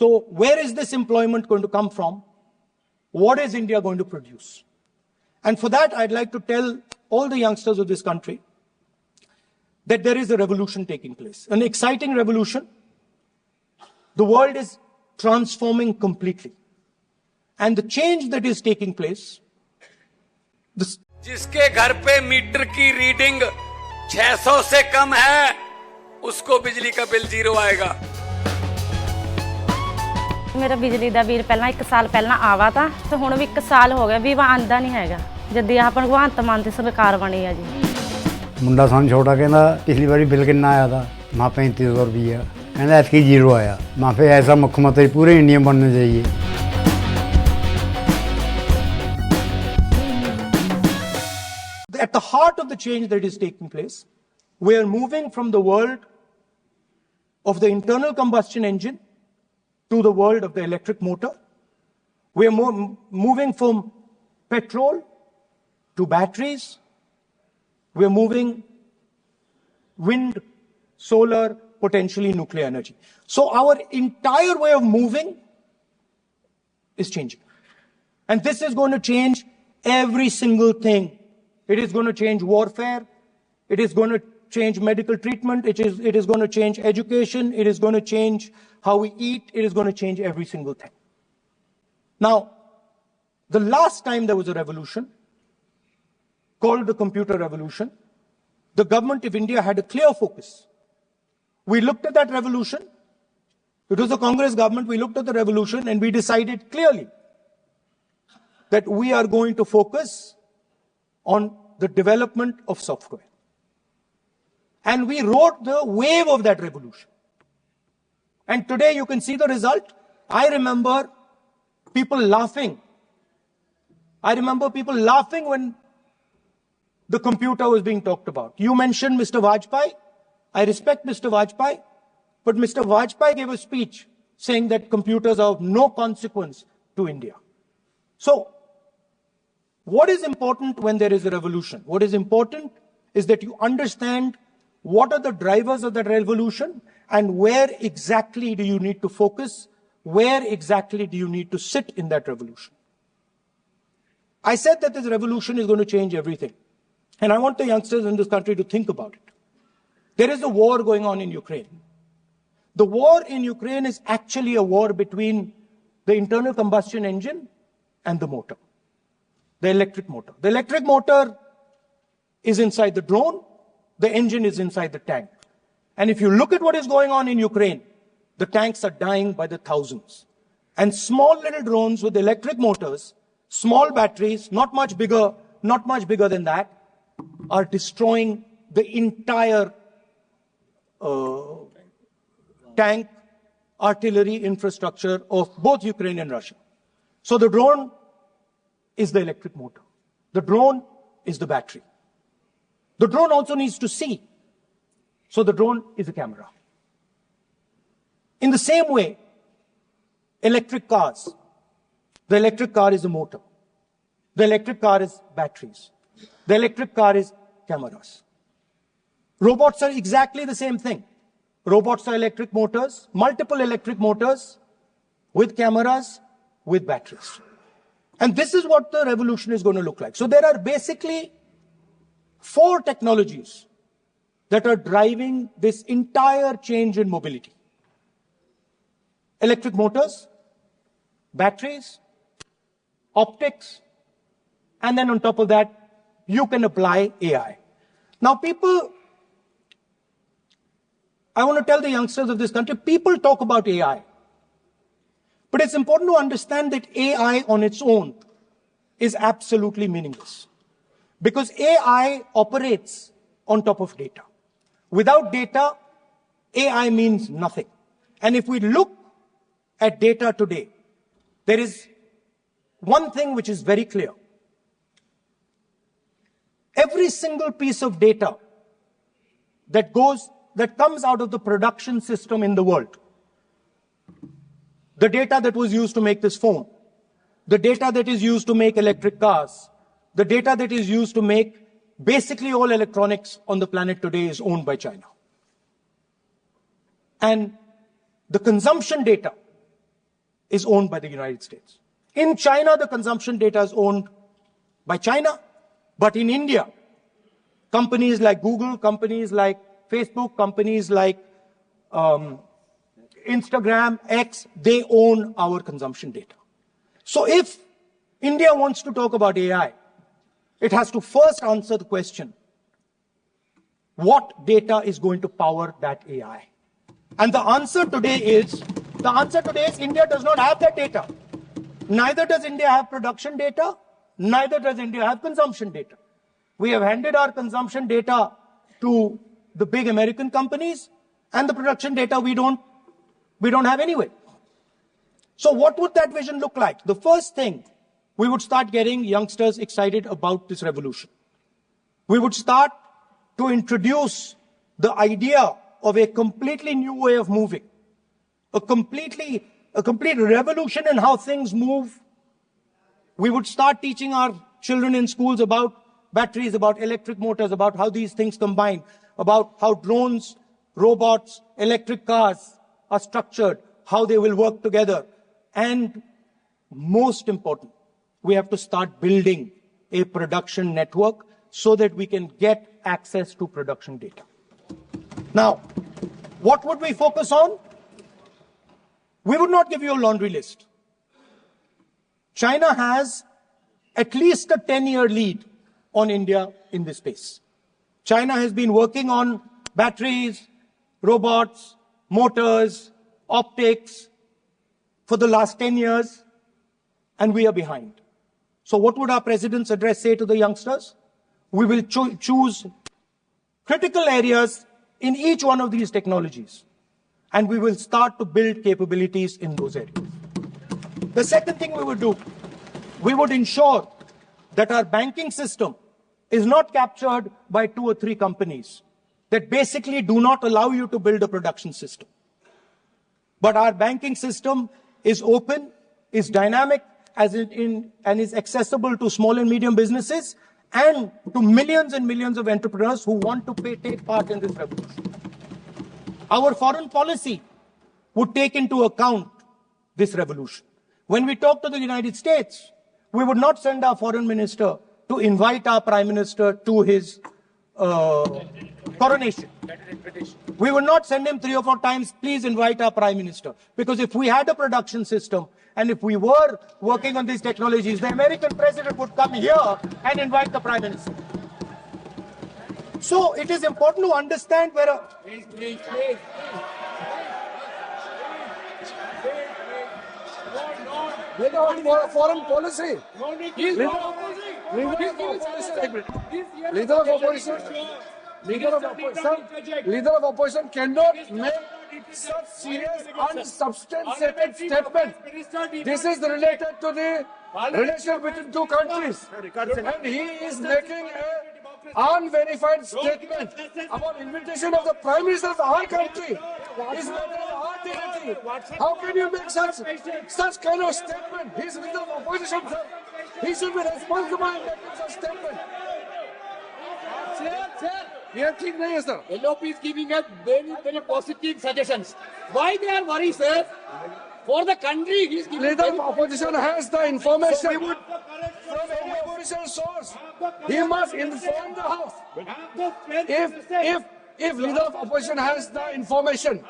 So where is this employment going to come from? What is India going to produce? And for that, I'd like to tell all the youngsters of this country that there is a revolution taking place, an exciting revolution. The world is transforming completely. And the change that is taking place, जिसके घर पे metre की reading 600 से कम है, उसको बिजली का bill 0 आएगा। मेरा बिजली ਦਾ ਬਿੱਲ ਪਹਿਲਾਂ 1 ਸਾਲ ਪਹਿਲਾਂ ਆਵਾ ਤਾਂ ਤੇ ਹੁਣ ਵੀ 1 ਸਾਲ ਹੋ ਗਿਆ ਵੀ ਆਂਦਾ ਨਹੀਂ ਹੈਗਾ ਜਦ ਆਹ ਭਗਵੰਤ ਮਾਨ ਦੀ ਸਰਕਾਰ ਬਣੀ ਆ ਜੀ। ਮੁੰਡਾ ਸਾਨੂੰ ਛੋਟਾ ਕਹਿੰਦਾ ਪਿਛਲੀ ਵਾਰੀ ਬਿੱਲ ਕਿੰਨਾ ਆਇਆ ਤਾਂ ਮਾਂ 3500 ਰੁਪਈਆ ਕਹਿੰਦਾ ਐਤਕੀ 0 ਆਇਆ। ਮਾਂ ਫੇ ਐਸਾ ਮੁੱਖ ਮੰਤਰੀ ਪੂਰੇ ਇੰਡੀਆ ਬਣਨਾ ਚਾਹੀਏ। At the heart of the change that is taking place, we are moving from the world of the internal combustion engine to the world of the electric motor. We are moving from petrol to batteries. We are moving wind, solar, potentially nuclear energy. So our entire way of moving is changing. And this is going to change every single thing. It is going to change warfare. It is going to change medical treatment. It is going to change education. It is going to change how we eat. It is going to change every single thing. Now, the last time there was a revolution called the computer revolution, the government of India had a clear focus. We looked at that revolution. It was a Congress government. We looked at the revolution and we decided clearly that we are going to focus on the development of software. And we rode the wave of that revolution. And today you can see the result. I remember people laughing. I remember people laughing when the computer was being talked about. You mentioned Mr. Vajpayee. I respect Mr. Vajpayee. But Mr. Vajpayee gave a speech saying that computers are of no consequence to India. So, what is important when there is a revolution? What is important is that you understand what are the drivers of that revolution and where exactly do you need to focus, where exactly do you need to sit in that revolution. I said that this revolution is going to change everything. And I want the youngsters in this country to think about it. There is a war going on in Ukraine. The war in Ukraine is actually a war between the internal combustion engine and the motor. The electric motor. The electric motor is inside the drone. The engine is inside the tank. And if you look at what is going on in Ukraine, the tanks are dying by the thousands. And small little drones with electric motors, small batteries, not much bigger than that, are destroying the entire tank artillery infrastructure of both Ukraine and Russia. So the drone is the electric motor. The drone is the battery. The drone also needs to see. So the drone is a camera. In the same way, electric cars. The electric car is a motor. The electric car is batteries. The electric car is cameras. Robots are exactly the same thing. Robots are electric motors, multiple electric motors with cameras, with batteries. And this is what the revolution is going to look like. So there are basically 4 technologies that are driving this entire change in mobility. Electric motors, batteries, optics, and then on top of that, you can apply AI. Now I want to tell the youngsters of this country, people talk about AI. But it's important to understand that AI on its own is absolutely meaningless. Because AI operates on top of data. Without data, AI means nothing. And if we look at data today, there is one thing which is very clear. Every single piece of data that comes out of the production system in the world, the data that was used to make this phone, the data that is used to make electric cars, the data that is used to make basically all electronics on the planet today is owned by China. And the consumption data is owned by the United States. In China, the consumption data is owned by China. But in India, companies like Google, companies like Facebook, companies like Instagram, X, they own our consumption data. So if India wants to talk about AI, it has to first answer the question, what data is going to power that AI? And the answer today is India does not have that data. Neither does India have production data, neither does India have consumption data. We have handed our consumption data to the big American companies, and the production data we don't have anyway. So what would that vision look like? The first thing, we would start getting youngsters excited about this revolution. We would start to introduce the idea of a completely new way of moving, a complete revolution in how things move. We would start teaching our children in schools about batteries, about electric motors, about how these things combine, about how drones, robots, electric cars are structured, how they will work together. And most important, we have to start building a production network so that we can get access to production data. Now, what would we focus on? We would not give you a laundry list. China has at least a 10-year lead on India in this space. China has been working on batteries, robots, motors, optics for the last 10 years, and we are behind. So what would our president's address say to the youngsters? We will choose critical areas in each one of these technologies, and we will start to build capabilities in those areas. The second thing we would do, we would ensure that our banking system is not captured by 2 or 3 companies that basically do not allow you to build a production system. But our banking system is open, is dynamic, and is accessible to small and medium businesses and to millions and millions of entrepreneurs who want to take part in this revolution. Our foreign policy would take into account this revolution. When we talk to the United States, we would not send our foreign minister to invite our prime minister to his coronation. We would not send him 3 or 4 times, please invite our prime minister. Because if we had a production system and if we were working on these technologies, the American president would come here and invite the prime minister. So it is important to understand where Please. Foreign policy. Leader of opposition cannot make such serious unsubstantiated statement. This is related to the relation between 2 countries, and he is making an unverified statement about invitation of the Prime Minister of our country. Is our territory. How can you make such kind of statement? He is leader of opposition, sir. He should be responsible in making such statement. Sir, LOP is giving us very positive suggestions. Why they are worried, sir? For the country, he is giving. Leader of opposition has the information from any official source. He must inform the House. If leader of opposition has the information,